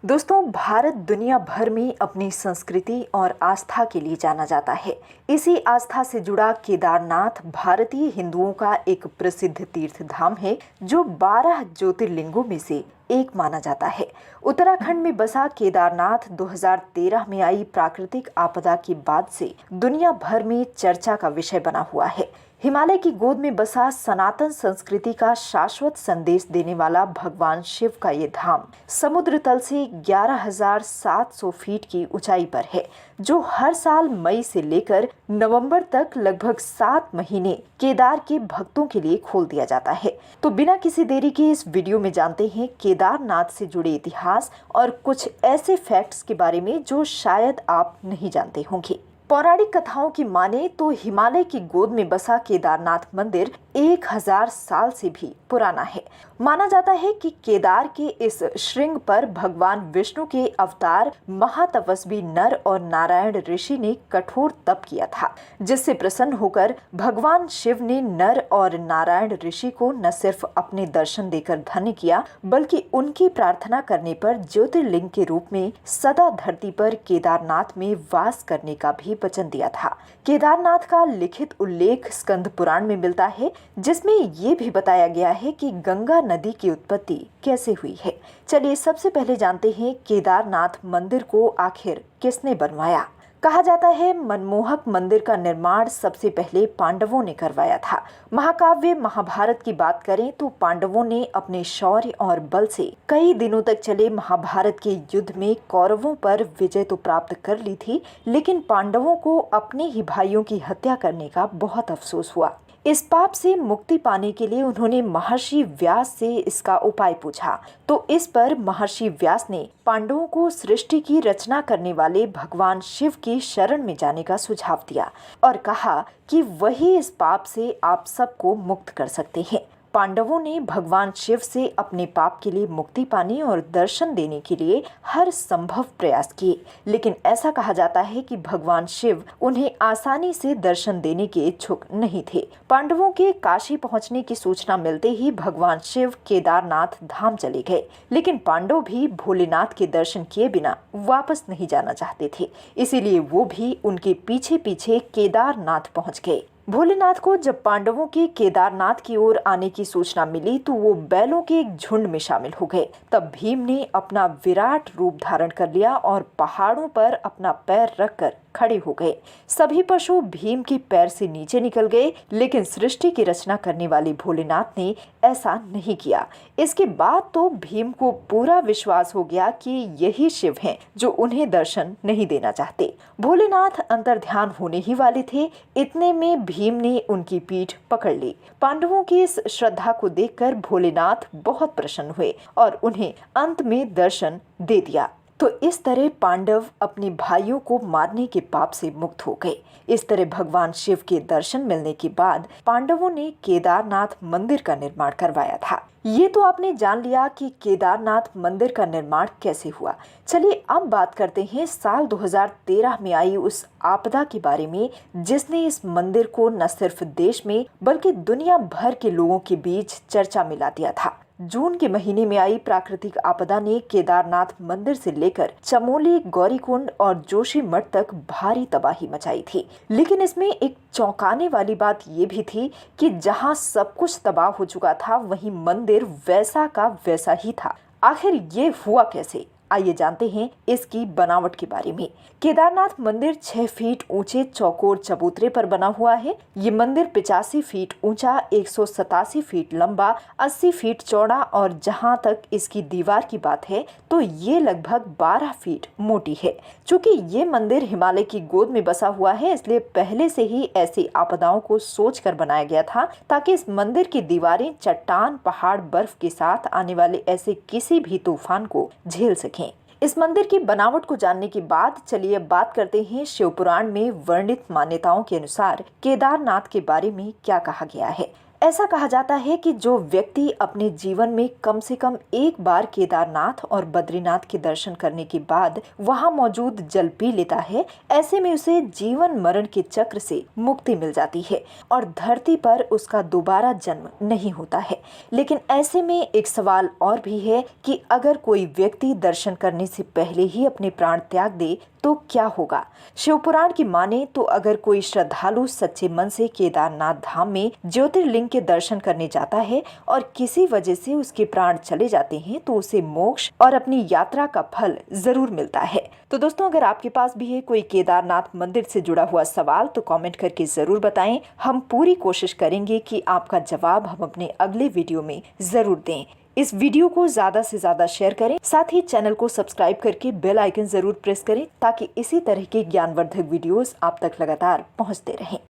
दोस्तों, भारत दुनिया भर में अपनी संस्कृति और आस्था के लिए जाना जाता है। इसी आस्था से जुड़ा केदारनाथ भारतीय हिंदुओं का एक प्रसिद्ध तीर्थ धाम है जो 12 ज्योतिर्लिंगों में से एक माना जाता है। उत्तराखंड में बसा केदारनाथ 2013 में आई प्राकृतिक आपदा के बाद से दुनिया भर में चर्चा का विषय बना हुआ है। हिमालय की गोद में बसा सनातन संस्कृति का शाश्वत संदेश देने वाला भगवान शिव का ये धाम समुद्र तल से 11,700 फीट की ऊंचाई पर है, जो हर साल मई से लेकर नवंबर तक लगभग 7 महीने केदार के भक्तों के लिए खोल दिया जाता है। तो बिना किसी देरी के इस वीडियो में जानते हैं केदारनाथ से जुड़े इतिहास और कुछ ऐसे फैक्ट्स के बारे में जो शायद आप नहीं जानते होंगे। पौराणिक कथाओं की माने तो हिमालय की गोद में बसा केदारनाथ मंदिर 1000 साल से भी पुराना है। माना जाता है कि केदार के इस श्रृंग पर भगवान विष्णु के अवतार महातपस्वी नर और नारायण ऋषि ने कठोर तप किया था, जिससे प्रसन्न होकर भगवान शिव ने नर और नारायण ऋषि को न सिर्फ अपने दर्शन देकर धन्य किया, बल्कि उनकी प्रार्थना करने पर ज्योतिर्लिंग के रूप में सदा धरती पर केदारनाथ में वास करने का भी वचन दिया था। केदारनाथ का लिखित उल्लेख स्कंद पुराण में मिलता है, जिसमें ये भी बताया गया है कि गंगा नदी की उत्पत्ति कैसे हुई है। चलिए सबसे पहले जानते हैं केदारनाथ मंदिर को आखिर किसने बनवाया। कहा जाता है मनमोहक मंदिर का निर्माण सबसे पहले पांडवों ने करवाया था। महाकाव्य महाभारत की बात करें तो पांडवों ने अपने शौर्य और बल से कई दिनों तक चले महाभारत के युद्ध में कौरवों पर विजय तो प्राप्त कर ली थी, लेकिन पांडवों को अपने ही भाइयों की हत्या करने का बहुत अफसोस हुआ। इस पाप से मुक्ति पाने के लिए उन्होंने महर्षि व्यास से इसका उपाय पूछा। तो इस पर महर्षि व्यास ने पांडवों को सृष्टि की रचना करने वाले भगवान शिव की शरण में जाने का सुझाव दिया और कहा कि वही इस पाप से आप सबको मुक्त कर सकते हैं। पांडवों ने भगवान शिव से अपने पाप के लिए मुक्ति पाने और दर्शन देने के लिए हर संभव प्रयास किए, लेकिन ऐसा कहा जाता है कि भगवान शिव उन्हें आसानी से दर्शन देने के इच्छुक नहीं थे। पांडवों के काशी पहुंचने की सूचना मिलते ही भगवान शिव केदारनाथ धाम चले गए, लेकिन पांडव भी भोलेनाथ के दर्शन किए बिना वापस नहीं जाना चाहते थे, इसीलिए वो भी उनके पीछे पीछे केदारनाथ पहुंच गए। भोलेनाथ को जब पांडवों के केदारनाथ की ओर आने की सूचना मिली तो वो बैलों के एक झुंड में शामिल हो गए। तब भीम ने अपना विराट रूप धारण कर लिया और पहाड़ों पर अपना पैर रखकर खड़े हो गए। सभी पशु भीम के पैर से नीचे निकल गए, लेकिन सृष्टि की रचना करने वाले भोलेनाथ ने ऐसा नहीं किया। इसके बाद तो भीम को पूरा विश्वास हो गया कि यही शिव हैं जो उन्हें दर्शन नहीं देना चाहते। भोलेनाथ अंतर्ध्यान होने ही वाले थे, इतने में भीम ने उनकी पीठ पकड़ ली। पांडवों की इस श्रद्धा को देखकर भोलेनाथ बहुत प्रसन्न हुए और उन्हें अंत में दर्शन दे दिया। तो इस तरह पांडव अपने भाइयों को मारने के पाप से मुक्त हो गए। इस तरह भगवान शिव के दर्शन मिलने के बाद पांडवों ने केदारनाथ मंदिर का निर्माण करवाया था। ये तो आपने जान लिया कि केदारनाथ मंदिर का निर्माण कैसे हुआ। चलिए अब बात करते हैं साल 2013 में आई उस आपदा के बारे में, जिसने इस मंदिर को न सिर्फ देश में बल्कि दुनिया भर के लोगों के बीच चर्चा में ला दिया था। जून के महीने में आई प्राकृतिक आपदा ने केदारनाथ मंदिर से लेकर चमोली, गौरीकुंड और जोशीमठ तक भारी तबाही मचाई थी। लेकिन इसमें एक चौंकाने वाली बात ये भी थी कि जहां सब कुछ तबाह हो चुका था, वहीं मंदिर वैसा का वैसा ही था। आखिर ये हुआ कैसे? आइए जानते हैं इसकी बनावट के बारे में। केदारनाथ मंदिर 6 फीट ऊंचे चौकोर चबूतरे पर बना हुआ है। ये मंदिर 85 फीट ऊंचा, 187 फीट लंबा, 80 फीट चौड़ा और जहां तक इसकी दीवार की बात है तो ये लगभग 12 फीट मोटी है। चूंकि ये मंदिर हिमालय की गोद में बसा हुआ है, इसलिए पहले से ही ऐसी आपदाओं को सोचकर बनाया गया था ताकि इस मंदिर की दीवारें चट्टान, पहाड़, बर्फ के साथ आने वाले ऐसे किसी भी तूफान को झेल सकें। इस मंदिर की बनावट को जानने के बाद चलिए बात करते हैं शिवपुराण में वर्णित मान्यताओं के अनुसार केदारनाथ के बारे में क्या कहा गया है। ऐसा कहा जाता है कि जो व्यक्ति अपने जीवन में कम से कम एक बार केदारनाथ और बद्रीनाथ के दर्शन करने के बाद वहां मौजूद जल पी लेता है, ऐसे में उसे जीवन मरण के चक्र से मुक्ति मिल जाती है और धरती पर उसका दोबारा जन्म नहीं होता है। लेकिन ऐसे में एक सवाल और भी है कि अगर कोई व्यक्ति दर्शन करने से पहले ही अपने प्राण त्याग दे तो क्या होगा। शिवपुराण की माने तो अगर कोई श्रद्धालु सच्चे मन से केदारनाथ धाम में ज्योतिर्लिंग के दर्शन करने जाता है और किसी वजह से उसके प्राण चले जाते हैं तो उसे मोक्ष और अपनी यात्रा का फल जरूर मिलता है। तो दोस्तों, अगर आपके पास भी है कोई केदारनाथ मंदिर से जुड़ा हुआ सवाल तो कमेंट करके जरूर बताएं। हम पूरी कोशिश करेंगे कि आपका जवाब हम अपने अगले वीडियो में जरूर दें। इस वीडियो को ज्यादा से ज्यादा शेयर करें, साथ ही चैनल को सब्सक्राइब करके बेल आइकन जरूर प्रेस करें ताकि इसी तरह के ज्ञानवर्धक वीडियोस आप तक लगातार पहुंचते रहें।